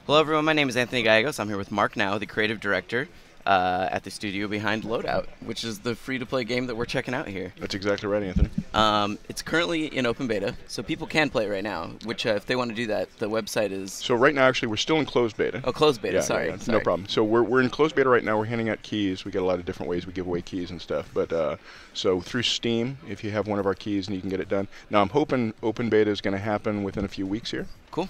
Hello, everyone. My name is Anthony Gallegos. I'm here with Mark Now, the creative director at the studio behind Loadout, which is the free-to-play game that we're checking out here. That's exactly right, Anthony. It's currently in open beta, so people can play it right now, which if they want to do that, the website is... So right now, actually, we're still in closed beta. Oh, closed beta, Yeah, sorry. no problem. So we're in closed beta right now. We're handing out keys. We got a lot of different ways we give away keys and stuff. But so through Steam, if you have one of our keys, and you can get it done. Now, I'm hoping open beta is going to happen within a few weeks here. Cool.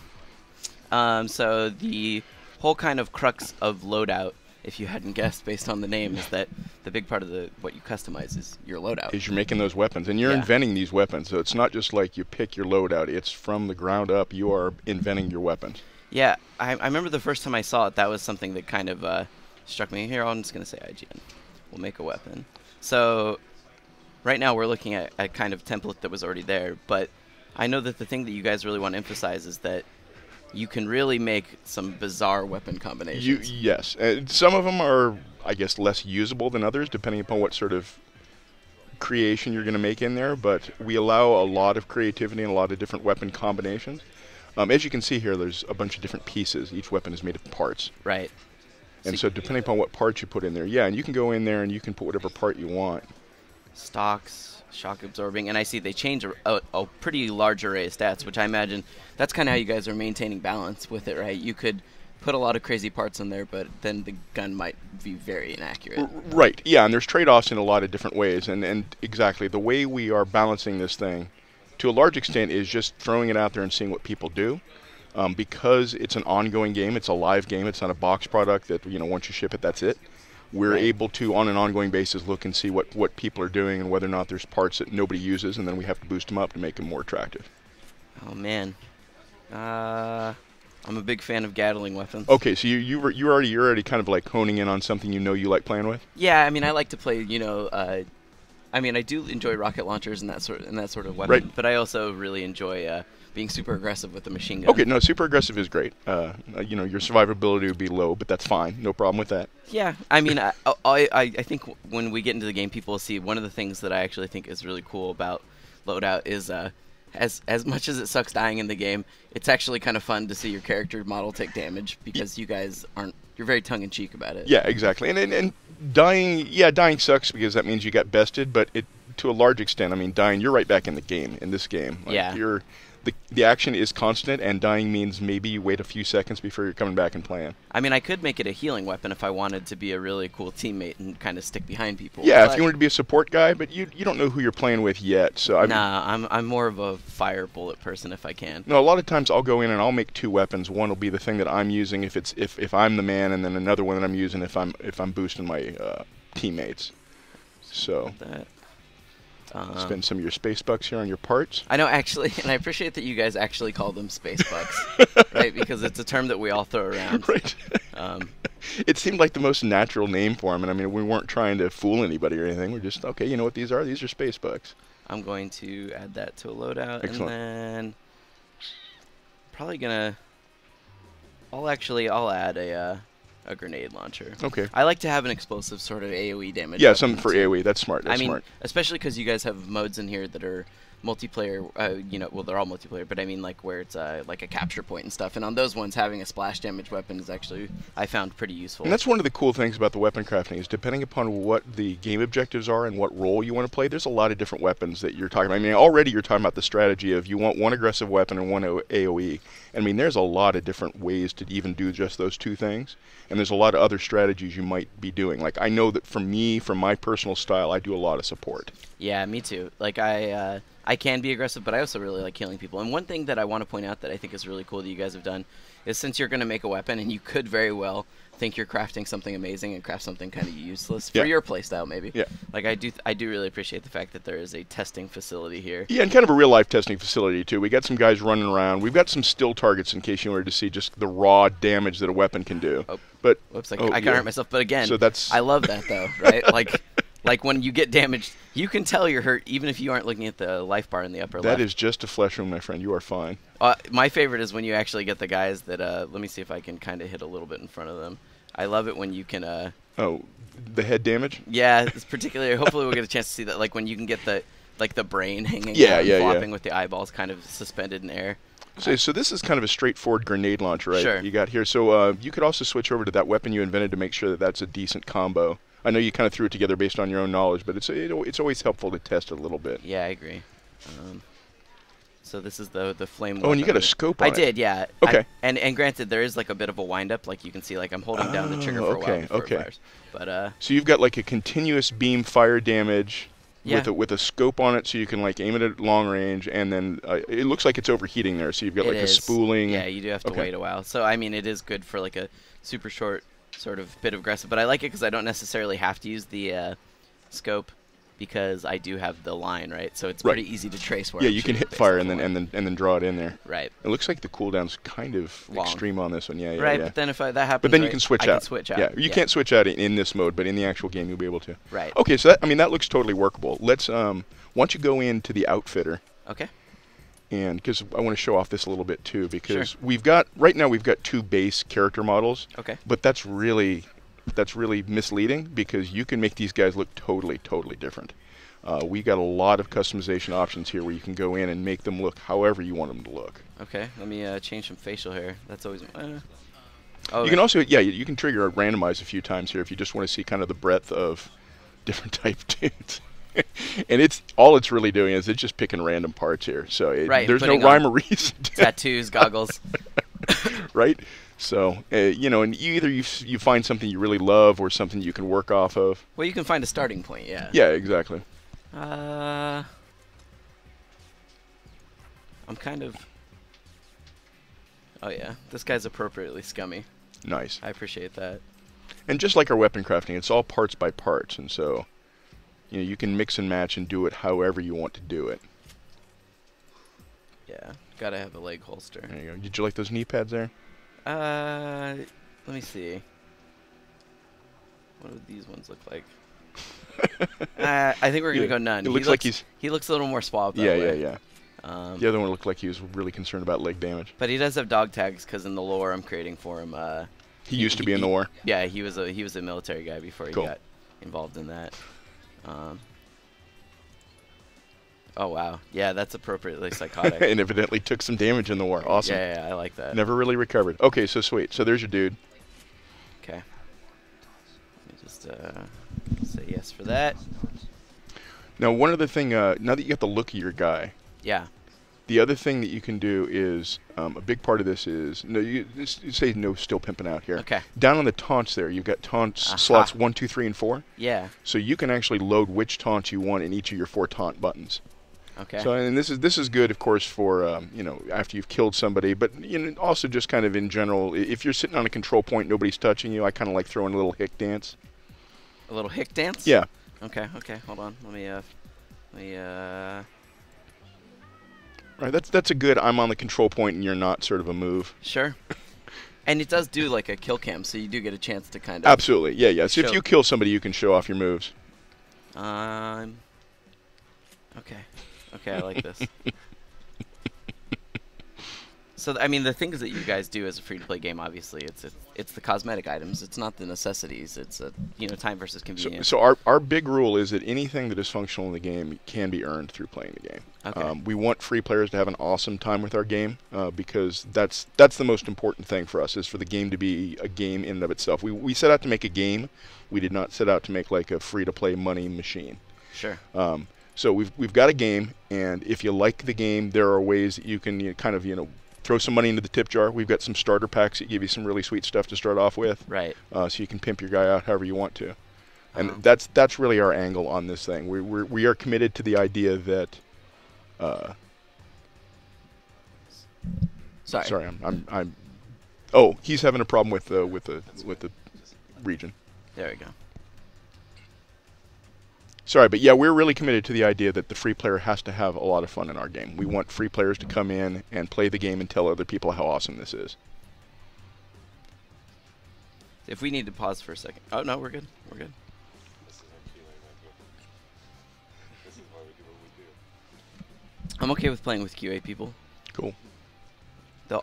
So the whole kind of crux of Loadout, if you hadn't guessed based on the name, is that the big part of what you customize is your loadout. Is you're making those weapons, and you're inventing these weapons. So it's not just like you pick your loadout. It's from the ground up. You are inventing your weapons. Yeah, I remember the first time I saw it, that was something that kind of struck me. Here, I'm just going to say IGN. We'll make a weapon. So right now we're looking at a kind of template that was already there, but I know that the thing that you guys really want to emphasize is that you can really make some bizarre weapon combinations. Yes. Some of them are, I guess, less usable than others, depending upon what sort of creation you're going to make in there. But we allow a lot of creativity and a lot of different weapon combinations. As you can see here, there's a bunch of different pieces. Each weapon is made of parts. Right. And so depending upon what parts you put in there, yeah, and you can go in there and you can put whatever part you want. Stocks, shock absorbing, and I see they change a pretty large array of stats, which I imagine that's kind of how you guys are maintaining balance with it, right? You could put a lot of crazy parts in there, but then the gun might be very inaccurate. Right, yeah, and there's trade-offs in a lot of different ways, and exactly, the way we are balancing this thing, to a large extent, is just throwing it out there and seeing what people do. Because it's an ongoing game, it's a live game, it's not a box product that, once you ship it, that's it. We're able to, on an ongoing basis, look and see what people are doing and whether or not there's parts that nobody uses, and then we have to boost them up to make them more attractive. Oh, man. I'm a big fan of Gatling weapons. Okay, so you're already kind of like honing in on something you like playing with? Yeah, I mean, I like to play, I mean, I do enjoy rocket launchers and that sort of weapon, right. But I also really enjoy being super aggressive with the machine gun. Okay, no, super aggressive is great. Your survivability would be low, but that's fine. No problem with that. Yeah, I mean, I think when we get into the game, people will see one of the things that I actually think is really cool about Loadout is as much as it sucks dying in the game, it's actually kind of fun to see your character model take damage because you guys you're very tongue-in-cheek about it. Yeah, exactly. And dying sucks because that means you got bested, but to a large extent, I mean, dying, you're right back in the game, in this game. Like, yeah. The action is constant, and dying means maybe you wait a few seconds before you're coming back and playing. I mean, I could make it a healing weapon if I wanted to be a really cool teammate and kind of stick behind people. Yeah, if you wanted to be a support guy, but you don't know who you're playing with yet. So I'm more of a fire bullet person if I can. No, a lot of times I'll go in and I'll make two weapons. One will be the thing that I'm using if I'm the man, and then another one that I'm using if I'm boosting my teammates. So. Spend some of your space bucks here on your parts. I know, actually, and I appreciate that you guys actually call them space bucks, right? Because it's a term that we all throw around. Right. It seemed like the most natural name for them, and I mean, we weren't trying to fool anybody or anything. We're just, okay, you know what these are? These are space bucks. I'm going to add that to a loadout. Excellent. And then probably going to... I'll add a grenade launcher. Okay. I like to have an explosive sort of AoE damage. Yeah, something for AoE. That's smart. That's smart. Especially because you guys have modes in here that are multiplayer. Well, they're all multiplayer, but I mean like where it's like a capture point and stuff. And on those ones, having a splash damage weapon is actually, I found, pretty useful. And that's one of the cool things about the weapon crafting is depending upon what the game objectives are and what role you want to play, there's a lot of different weapons that you're talking about. I mean, already you're talking about the strategy of you want one aggressive weapon and one AoE. I mean, there's a lot of different ways to even do just those two things. And there's a lot of other strategies you might be doing. Like, I know that for me, from my personal style, I do a lot of support. Yeah, me too. Like, I can be aggressive, but I also really like killing people. And one thing that I want to point out that I think is really cool that you guys have done is since you're going to make a weapon, and you could very well think you're crafting something amazing and craft something kind of useless for your playstyle, maybe. Yeah. Like, I do really appreciate the fact that there is a testing facility here. Yeah, and kind of a real-life testing facility, too. We got some guys running around. We've got some still targets in case you wanted to see just the raw damage that a weapon can do. Oh. But whoops, I kind of hurt myself. But again, so I love that, though, right? Like when you get damaged, you can tell you're hurt even if you aren't looking at the life bar in the upper left. That is just a flesh wound, my friend. You are fine. My favorite is when you actually get the guys that, let me see if I can kind of hit a little bit in front of them. I love it when you can... oh, the head damage? Yeah, it's particularly... hopefully we'll get a chance to see that, like when you can get the brain hanging out and flopping with the eyeballs kind of suspended in air. So this is kind of a straightforward grenade launcher, right? Sure. You got here. So you could also switch over to that weapon you invented to make sure that that's a decent combo. I know you kind of threw it together based on your own knowledge, but it's always helpful to test it a little bit. Yeah, I agree. So this is the flame. Oh, and you got a scope on it. I did, yeah. Okay. And granted, there is like a bit of a wind up, like you can see, like I'm holding down the trigger for a while before it fires. But so you've got like a continuous beam fire damage. Yeah. With a scope on it, so you can like aim it at long range, and then it looks like it's overheating there. So you've got like a spooling. Yeah, you do have to wait a while. So I mean, it is good for like a super short sort of bit of aggressive. But I like it because I don't necessarily have to use the scope because I do have the line, right? So it's pretty easy to trace where. Yeah, you can hit fire and then draw it in there. Right. It looks like the cooldown's kind of extreme on this one. Yeah, yeah. Right, yeah. but then if that happens, but then you can switch out. I can switch out. Yeah, you can't switch out in this mode, but in the actual game you'll be able to. Right. Okay, so that looks totally workable. Let's why don't you go into the outfitter? Okay. And because I want to show off this a little bit too, because right now we've got 2 base character models. Okay. But that's really misleading because you can make these guys look totally different. We got a lot of customization options here where you can go in and make them look however you want them to look. Okay, let me change some facial hair. That's always. You can also, you can trigger randomize a few times here if you just want to see kind of the breadth of different type dudes. And it's really doing is it's just picking random parts here. So there's no rhyme or reason. Tattoos, goggles. Right. So and either you find something you really love or something you can work off of. Well, you can find a starting point. Yeah. Yeah, exactly. I'm kind of. Oh yeah, this guy's appropriately scummy. Nice. I appreciate that. And just like our weapon crafting, it's all parts by parts, and so you can mix and match and do it however you want to do it. Yeah, gotta have a leg holster. There you go. Did you like those knee pads there? Let me see. What do these ones look like? I think we're gonna go none. It looks like he looks a little more suave that way. Yeah. The other one looked like he was really concerned about leg damage. But he does have dog tags because in the lore I'm creating for him. He used to be in the war. Yeah, he was a military guy before he got involved in that. Oh wow, yeah, that's appropriately psychotic. And evidently took some damage in the war. Awesome. Yeah, I like that. Never really recovered. Okay, so sweet. So there's your dude. Okay. Let me just say yes for that. Now, one other thing. Now that you got the look of your guy. Yeah. The other thing that you can do is a big part of this is you say no, still pimping out here. Okay. Down on the taunts there, you've got taunts slots 1, 2, 3, and 4. Yeah. So you can actually load which taunts you want in each of your 4 taunt buttons. Okay. So and this is good, of course, for after you've killed somebody, but also just kind of in general, if you're sitting on a control point, nobody's touching you. I kind of like throwing a little hick dance. A little hick dance? Yeah. Okay. Hold on. Let me. Right. That's a good. I'm on the control point and you're not sort of a move. Sure. And it does do like a kill cam, so you do get a chance to kind of. Absolutely. Yeah. So if you kill somebody, you can show off your moves. Okay, I like this. So, I mean, the things that you guys do as a free-to-play game, obviously, it's the cosmetic items. It's not the necessities. It's time versus convenience. So our big rule is that anything that is functional in the game can be earned through playing the game. Okay. We want free players to have an awesome time with our game because that's the most important thing for us, is for the game to be a game in and of itself. We set out to make a game. We did not set out to make like a free-to-play money machine. Sure. So we've got a game, and if you like the game, there are ways that you can kind of throw some money into the tip jar. We've got some starter packs that give you some really sweet stuff to start off with. Right. So you can pimp your guy out however you want to. And that's really our angle on this thing. We are committed to the idea that. Sorry, I'm. Oh, he's having a problem with the region. There we go. Sorry, but yeah, we're really committed to the idea that the free player has to have a lot of fun in our game. We want free players to come in and play the game and tell other people how awesome this is. If we need to pause for a second. Oh, no, we're good. We're good. I'm okay with playing with QA people. Cool. I'll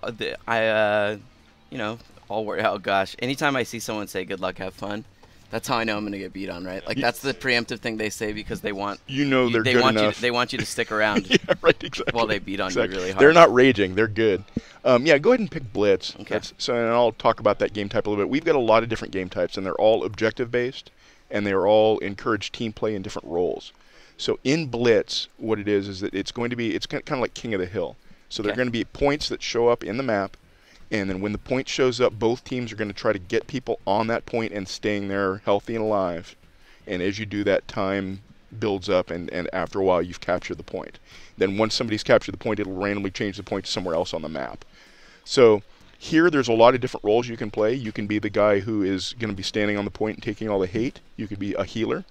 worry. Oh, gosh. Anytime I see someone say good luck, have fun, That's how I know I'm gonna get beat on, right? Like that's the preemptive thing they say because they want they're good enough. They want you to stick around. Yeah, right, exactly. While they beat on you really hard. They're not raging. They're good. Yeah, go ahead and pick Blitz. Okay. And I'll talk about that game type a little bit. We've got a lot of different game types, and they're all objective based, and they're all encourage team play in different roles. So in Blitz, what it is that it's kind of like King of the Hill. So there are going to be points that show up in the map. And then when the point shows up, both teams are going to try to get people on that point and staying there healthy and alive. And as you do that, time builds up, and after a while, you've captured the point. Then once somebody's captured the point, it'll randomly change the point to somewhere else on the map. So here, there's a lot of different roles you can play. You can be the guy who is going to be standing on the point and taking all the hate. You could be a healer.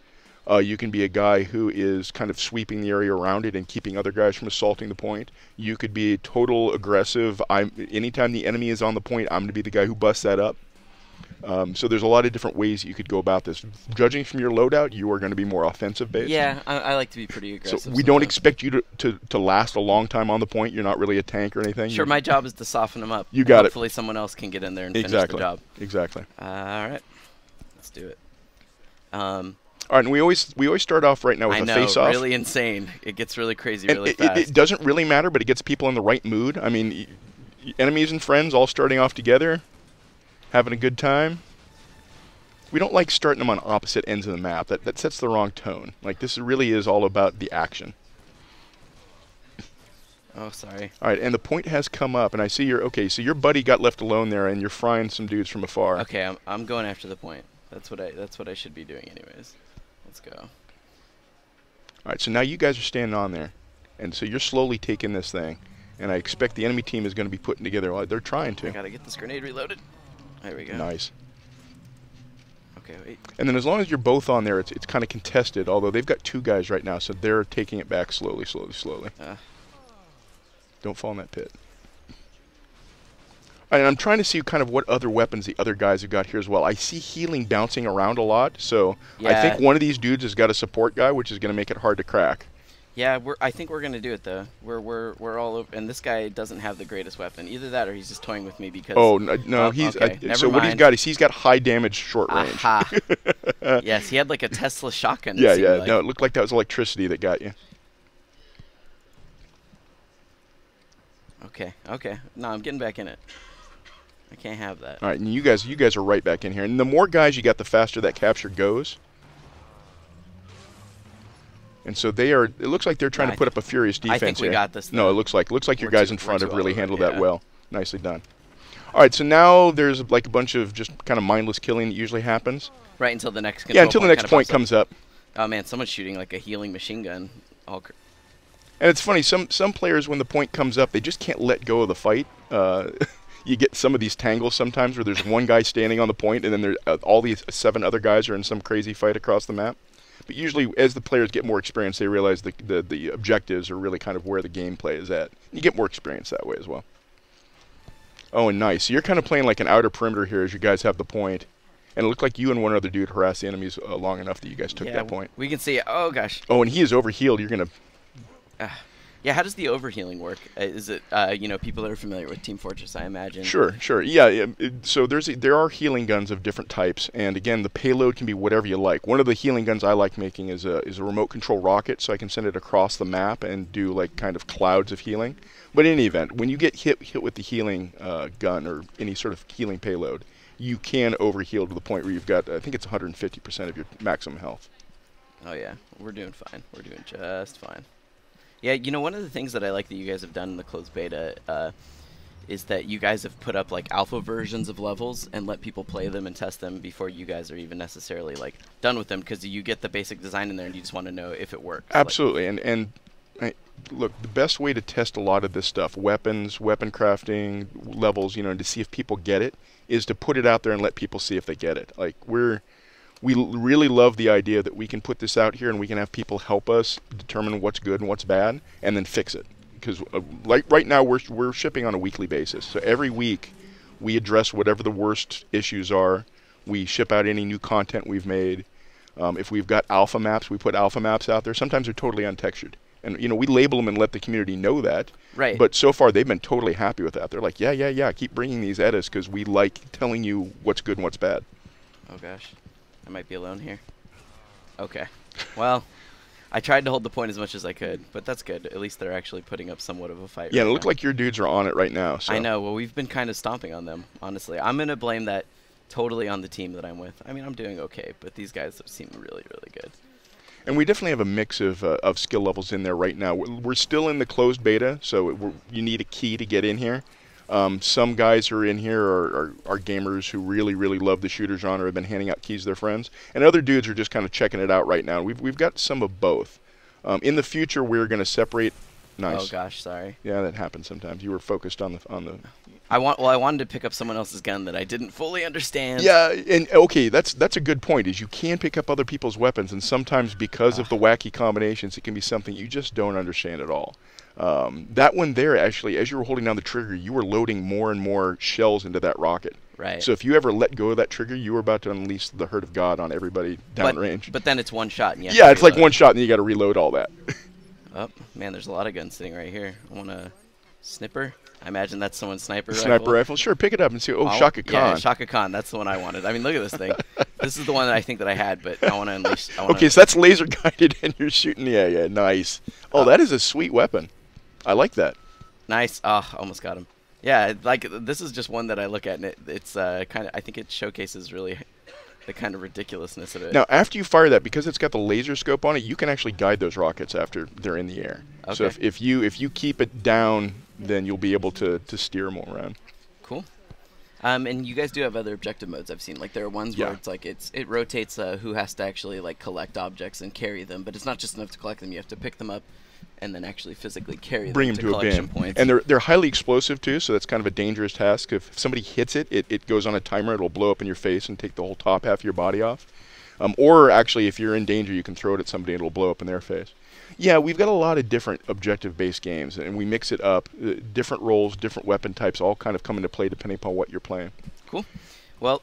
You can be a guy who is kind of sweeping the area around it and keeping other guys from assaulting the point. You could be total aggressive. Anytime the enemy is on the point, I'm going to be the guy who busts that up. So there's a lot of different ways you could go about this. Judging from your loadout, you are going to be more offensive based. Yeah, I like to be pretty aggressive. So we don't expect you to last a long time on the point. You're not really a tank or anything. Sure, my job is to soften them up. You got Hopefully someone else can get in there and finish the job. Exactly. All right, let's do it. All right, and we always start off right now with a face-off. Really insane. It gets really crazy really fast. It doesn't really matter, but it gets people in the right mood. I mean, enemies and friends all starting off together, having a good time. We don't like starting them on opposite ends of the map. That sets the wrong tone. Like, this really is all about the action. Oh, sorry. All right, and the point has come up, and I see so your buddy got left alone there, and you're frying some dudes from afar. Okay, I'm going after the point. That's what I should be doing anyways. Let's go. All right, so now you guys are standing on there, and so you're slowly taking this thing, and I expect the enemy team is going to be putting together. Well, they're trying to. I gotta get this grenade reloaded. There we go. Nice. Okay, wait. And then as long as you're both on there, it's kind of contested. Although they've got two guys right now, so they're taking it back slowly. Don't fall in that pit. And I'm trying to see kind of what other weapons the other guys have got here as well. I see healing bouncing around a lot, so yeah. I think one of these dudes has got a support guy, which is going to make it hard to crack. Yeah, I think we're going to do it though. We're all over, and this guy doesn't have the greatest weapon. Either that, or he's just toying with me because. Oh no, he's okay. So what he's got is he's got high damage, short range. Aha. Yes, he had like a Tesla shotgun. Yeah. Like. No, it looked like that was electricity that got you. Okay. No, I'm getting back in it. I can't have that. All right, and you guys are right back in here. And the more guys you got, the faster that capture goes. And so they are. It looks like they're trying to put up a furious defense here. I think we got this. No, it looks like your guys in front have really handled that well. Nicely done. All right, so now there's like a bunch of just kind of mindless killing that usually happens. Right until the next. Yeah, until the next point comes up. Oh man, someone's shooting like a healing machine gun. And it's funny, some players, when the point comes up, they just can't let go of the fight. You get some of these tangles sometimes where there's one guy standing on the point, and then there all these 7 other guys are in some crazy fight across the map. But usually, as the players get more experience, they realize the objectives are really kind of where the gameplay is at. You get more experience that way as well. Oh, and nice. So you're kind of playing like an outer perimeter here as you guys have the point. And it looked like you and one other dude harassed the enemies long enough that you guys took that point. We can see it. Oh, gosh. Oh, and he is overhealed. You're going to... Yeah, how does the overhealing work? Is it, people that are familiar with Team Fortress, I imagine? Sure. Yeah, so there are healing guns of different types, and again, the payload can be whatever you like. One of the healing guns I like making is a remote control rocket, so I can send it across the map and do like kind of clouds of healing. But in any event, when you get hit with the healing gun or any sort of healing payload, you can overheal to the point where you've got, I think it's 150% of your maximum health. Oh yeah, we're doing fine. We're doing just fine. Yeah, one of the things that I like that you guys have done in the closed beta is that you guys have put up like alpha versions of levels and let people play them and test them before you guys are even necessarily like done with them, because you get the basic design in there and you just want to know if it works. Absolutely, and look, the best way to test a lot of this stuff, weapons, weapon crafting, levels, to see if people get it, is to put it out there and let people see if they get it. Like we really love the idea that we can put this out here and we can have people help us determine what's good and what's bad and then fix it. Because like right now we're shipping on a weekly basis. So every week we address whatever the worst issues are. We ship out any new content we've made. If we've got alpha maps, we put alpha maps out there. Sometimes they're totally untextured. And we label them and let the community know that. Right. But so far they've been totally happy with that. They're like, yeah, keep bringing these at us because we like telling you what's good and what's bad. Oh gosh. I might be alone here. Okay. Well, I tried to hold the point as much as I could, but that's good. At least they're actually putting up somewhat of a fight. Yeah, right it looked now. like your dudes are on it right now. So. I know. Well, we've been kind of stomping on them, honestly. I'm going to blame that totally on the team that I'm with. I mean, I'm doing okay, but these guys seem really, really good. And we definitely have a mix of skill levels in there right now. We're still in the closed beta, so you need a key to get in here. Some guys who are in here are gamers who really, really love the shooter genre, have been handing out keys to their friends. And other dudes are just kind of checking it out right now. We've got some of both. In the future, we're going to separate. Nice. Oh gosh, sorry. Yeah, that happens sometimes. You were focused on the. I wanted to pick up someone else's gun that I didn't fully understand. Yeah, and okay, that's a good point. Is you can pick up other people's weapons, and sometimes because of the wacky combinations, it can be something you just don't understand at all. That one there, actually, as you were holding down the trigger, you were loading more and more shells into that rocket. Right. So if you ever let go of that trigger, you were about to unleash the hurt of God on everybody downrange. But then it's one shot. And yeah, it's like one shot, and you got to reload all that. Oh man, there's a lot of guns sitting right here. I want a snipper. I imagine that's someone's sniper rifle. Sniper rifle, sure. Pick it up and see. Oh, Shaka Khan. Yeah, Shaka Khan. That's the one I wanted. I mean, look at this thing. This is the one that I think that I had, but I want to unleash. Okay, so that's laser guided, and you're shooting. Yeah, nice. Oh, that is a sweet weapon. I like that. Nice. Oh, almost got him. Yeah, like this is just one that I look at, and it's kind of. I think it showcases really the kind of ridiculousness of it. Now, after you fire that, because it's got the laser scope on it, you can actually guide those rockets after they're in the air. Okay. So if you keep it down, then you'll be able to steer them all around. Cool. And you guys do have other objective modes I've seen. Like there are ones where it's like it rotates who has to actually like collect objects and carry them, but it's not just enough to collect them. You have to pick them up and then actually physically carry Bring them to a collection bin. points. And they're highly explosive too, so that's kind of a dangerous task. If somebody hits it, it goes on a timer. It'll blow up in your face and take the whole top half of your body off. Or actually, if you're in danger, you can throw it at somebody and it'll blow up in their face. Yeah, we've got a lot of different objective-based games, and we mix it up. Different roles, different weapon types, all kind of come into play depending upon what you're playing. Cool. Well,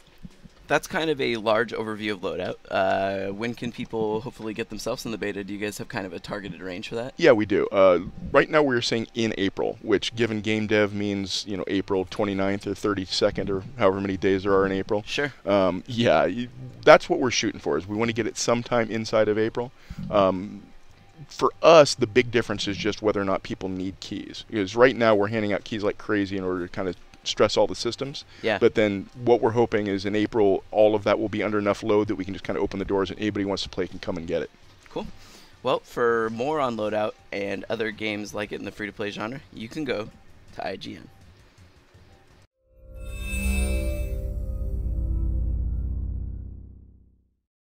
that's kind of a large overview of Loadout. When can people hopefully get themselves in the beta? Do you guys have kind of a targeted range for that? Yeah, we do. Right now we're saying in April, which given game dev means April 29th or 32nd or however many days there are in April. Sure. Yeah, that's what we're shooting for. Is we want to get it sometime inside of April. For us, the big difference is just whether or not people need keys. Because right now we're handing out keys like crazy in order to kind of stress all the systems. Yeah. But then what we're hoping is in April, all of that will be under enough load that we can just kind of open the doors and anybody who wants to play can come and get it. Cool. Well, for more on Loadout and other games like it in the free-to-play genre, you can go to IGN.